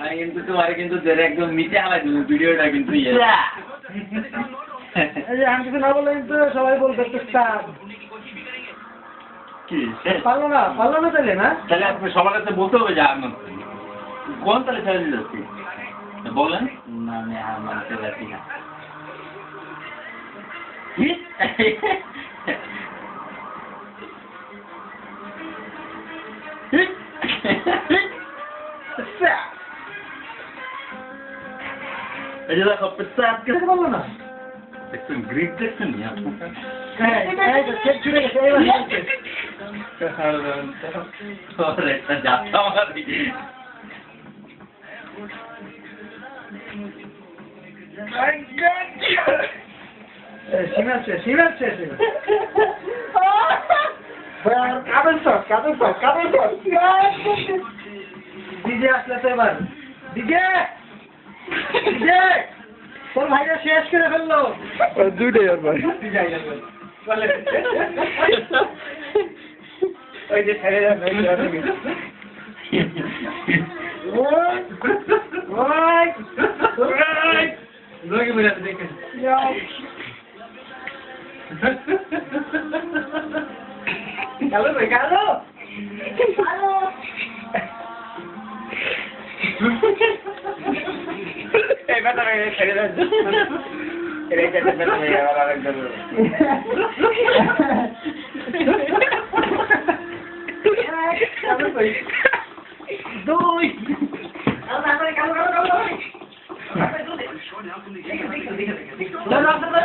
আমি কিন্তু তোমার কিন্তু একদম নিচে হালাই দিল ভিডিওটা কিন্তু এই যে আমি কিছু না বললে কিন্তু সবাই বলবে কি পারলো না তাহলে না তাহলে আপনি সবার কাছে বলতে হবে যে আর কোন তাহলে ছেড়ে দিচ্ছি বলেন না আমি আর মানতে পারছি না এই যে দেখো পেছনে আটকে রাখতে পারলো না দেখছেন গ্রিপ দেখছেন ছুটে গেছে একটা যাত্রা আমার ডিজে আসলে তো এবার ডিজে তোর ভাইটা শেষ করে ফেললো দুইটাই আর ভাই ওই যে ছেড়ে যাবে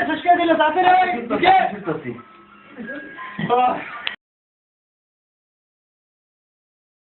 শেষ করে দিল তাড়াতাড়ি